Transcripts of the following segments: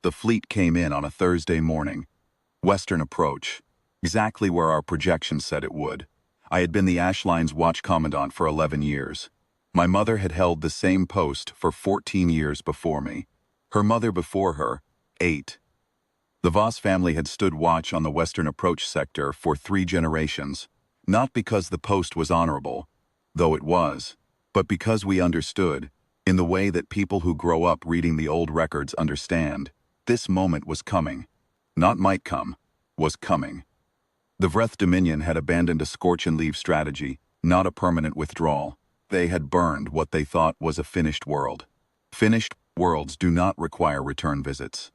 The fleet came in on a Thursday morning. Western approach. Exactly where our projections said it would. I had been the Ashline's watch commandant for 11 years. My mother had held the same post for 14 years before me. Her mother before her, 8. The Voss family had stood watch on the western approach sector for 3 generations, not because the post was honorable, though it was, but because we understood, in the way that people who grow up reading the old records understand, this moment was coming. Not might come, was coming. The Vreth Dominion had abandoned a scorch-and-leave strategy, not a permanent withdrawal. They had burned what they thought was a finished world. Finished worlds do not require return visits.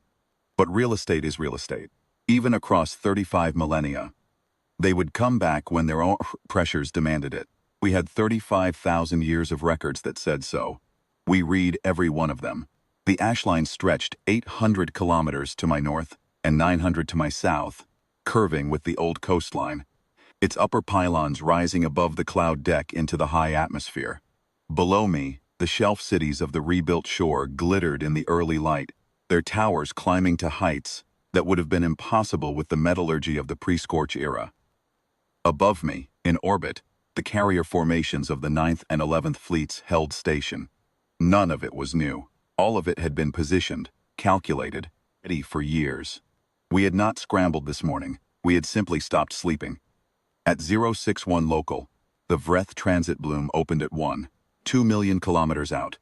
But real estate is real estate, even across 35 millennia. They would come back when their own pressures demanded it. We had 35,000 years of records that said so. We read every one of them. The ash line stretched 800 kilometers to my north and 900 to my south, curving with the old coastline, its upper pylons rising above the cloud deck into the high atmosphere. Below me, the shelf cities of the rebuilt shore glittered in the early light, their towers climbing to heights that would have been impossible with the metallurgy of the pre-scorch era. Above me, in orbit, the carrier formations of the 9th and 11th fleets held station. None of it was new. All of it had been positioned, calculated, ready for years. We had not scrambled this morning. We had simply stopped sleeping. At 061 local, the Vreth transit bloom opened at 2 million kilometers out.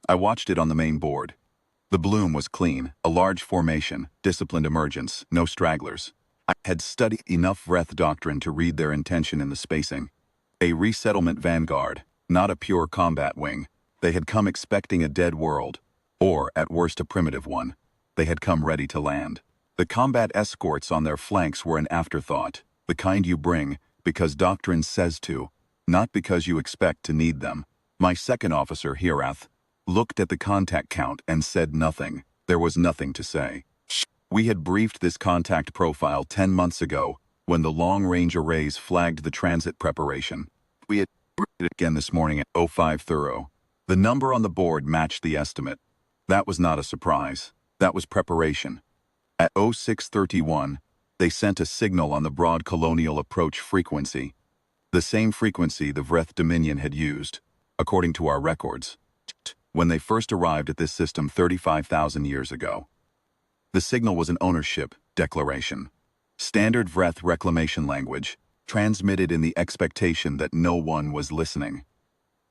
I watched it on the main board. The bloom was clean, a large formation, disciplined emergence, no stragglers. I had studied enough Vreth doctrine to read their intention in the spacing. A resettlement vanguard, not a pure combat wing. They had come expecting a dead world, or at worst a primitive one. They had come ready to land. The combat escorts on their flanks were an afterthought, the kind you bring because doctrine says to, not because you expect to need them. My second officer, Hirath, looked at the contact count and said nothing. There was nothing to say. We had briefed this contact profile 10 months ago when the long-range arrays flagged the transit preparation. We had briefed it again this morning at 05 thorough. The number on the board matched the estimate. That was not a surprise. That was preparation. At 0631, they sent a signal on the broad colonial approach frequency, the same frequency the Vreth Dominion had used, according to our records, when they first arrived at this system 35,000 years ago. The signal was an ownership declaration, standard Vreth reclamation language, transmitted in the expectation that no one was listening.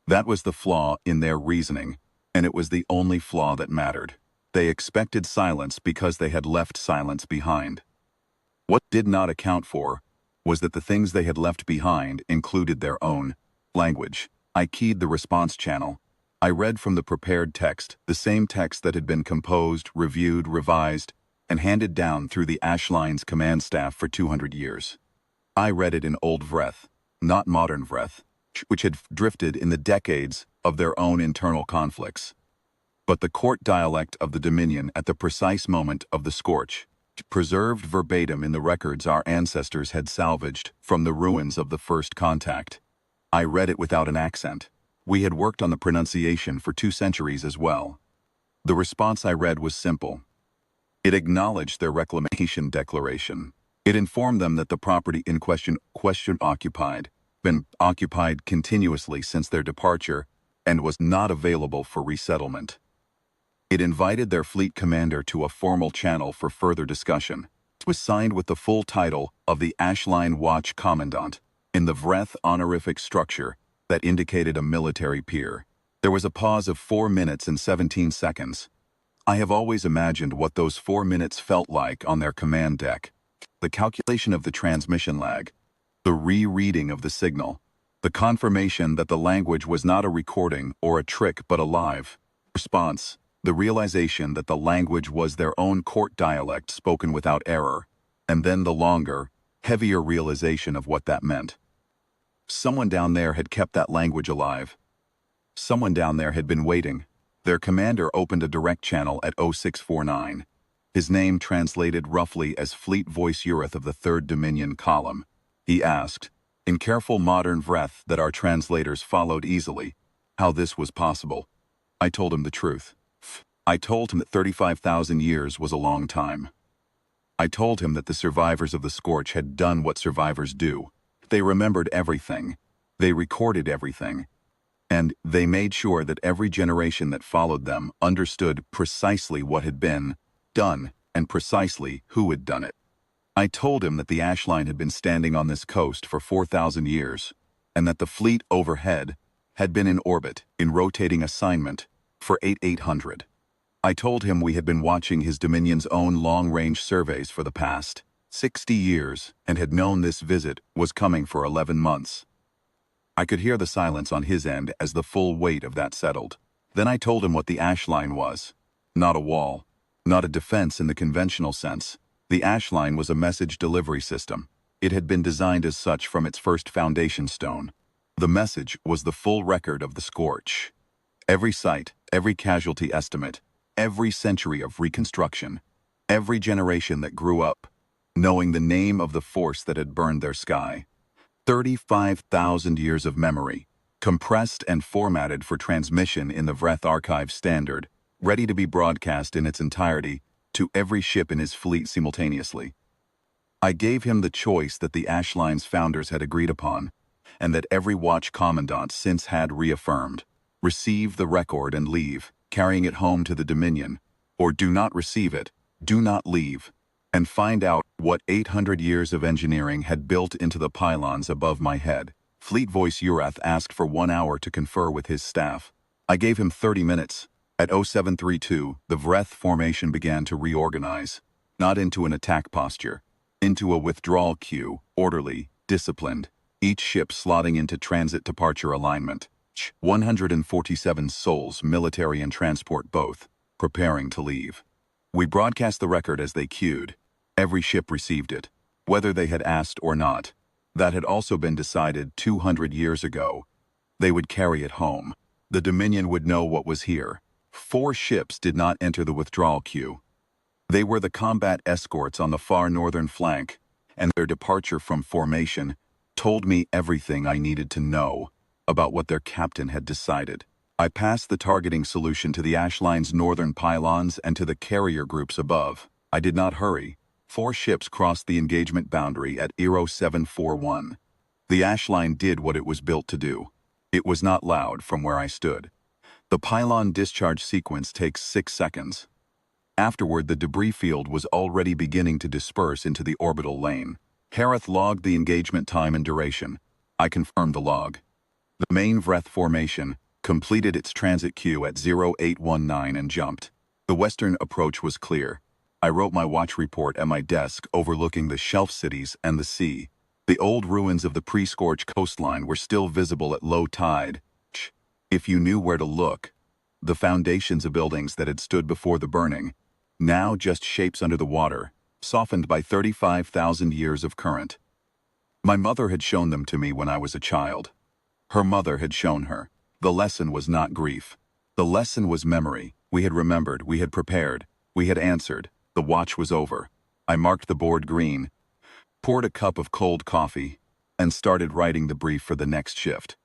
That was the flaw in their reasoning, and it was the only flaw that mattered. They expected silence because they had left silence behind. What did not account for was that the things they had left behind included their own language. I keyed the response channel. I read from the prepared text, the same text that had been composed, reviewed, revised, and handed down through the Ashline's command staff for 200 years. I read it in Old Vreth, not modern Vreth, which had drifted in the decades of their own internal conflicts. But the court dialect of the Dominion at the precise moment of the scorch, preserved verbatim in the records our ancestors had salvaged from the ruins of the first contact. I read it without an accent. We had worked on the pronunciation for 2 centuries as well. The response I read was simple. It acknowledged their reclamation declaration. It informed them that the property in question been occupied continuously since their departure and was not available for resettlement. It invited their fleet commander to a formal channel for further discussion. It was signed with the full title of the Ashline Watch Commandant in the Vreth honorific structure that indicated a military peer. There was a pause of 4 minutes and 17 seconds. I have always imagined what those 4 minutes felt like on their command deck. The calculation of the transmission lag, the rereading of the signal, the confirmation that the language was not a recording or a trick but a live response, the realization that the language was their own court dialect spoken without error, and then the longer, heavier realization of what that meant. Someone down there had kept that language alive. Someone down there had been waiting. Their commander opened a direct channel at 0649. His name translated roughly as Fleet Voice Ureth of the 3rd Dominion column. He asked, in careful modern Vreth that our translators followed easily, how this was possible. I told him the truth. I told him that 35,000 years was a long time. I told him that the survivors of the scorch had done what survivors do. They remembered everything. They recorded everything. And they made sure that every generation that followed them understood precisely what had been done and precisely who had done it. I told him that the ash line had been standing on this coast for 4,000 years, and that the fleet overhead had been in orbit, in rotating assignment, for 8,800. I told him we had been watching his Dominion's own long-range surveys for the past 60 years and had known this visit was coming for 11 months. I could hear the silence on his end as the full weight of that settled. Then I told him what the ash line was. Not a wall, not a defense in the conventional sense. The ash line was a message delivery system. It had been designed as such from its first foundation stone. The message was the full record of the scorch. Every site, every casualty estimate, every century of reconstruction, every generation that grew up, knowing the name of the force that had burned their sky. 35,000 years of memory, compressed and formatted for transmission in the Vreth Archive Standard, ready to be broadcast in its entirety to every ship in his fleet simultaneously. I gave him the choice that the ash line's founders had agreed upon, and that every watch commandant since had reaffirmed. Receive the record and leave, carrying it home to the Dominion, or do not receive it, do not leave, and find out what 800 years of engineering had built into the pylons above my head. Fleet Voice Urath asked for 1 hour to confer with his staff. I gave him 30 minutes. At 0732, the Vreth formation began to reorganize, not into an attack posture, into a withdrawal queue, orderly, disciplined, each ship slotting into transit departure alignment. 147 souls, military and transport both, preparing to leave. We broadcast the record as they queued. Every ship received it, whether they had asked or not. That had also been decided 200 years ago. They would carry it home. The Dominion would know what was here. 4 ships did not enter the withdrawal queue. They were the combat escorts on the far northern flank, and their departure from formation told me everything I needed to know about what their captain had decided. I passed the targeting solution to the ash line's northern pylons and to the carrier groups above. I did not hurry. 4 ships crossed the engagement boundary at 0741. The ash line did what it was built to do. It was not loud from where I stood. The pylon discharge sequence takes 6 seconds. Afterward, the debris field was already beginning to disperse into the orbital lane. Hareth logged the engagement time and duration. I confirmed the log. The main Vreth formation completed its transit queue at 0819 and jumped. The western approach was clear. I wrote my watch report at my desk overlooking the shelf cities and the sea. The old ruins of the pre-scorch coastline were still visible at low tide. If you knew where to look, the foundations of buildings that had stood before the burning, now just shapes under the water, softened by 35,000 years of current. My mother had shown them to me when I was a child. Her mother had shown her. The lesson was not grief. The lesson was memory. We had remembered, we had prepared, we had answered. The watch was over. I marked the board green, poured a cup of cold coffee, and started writing the brief for the next shift.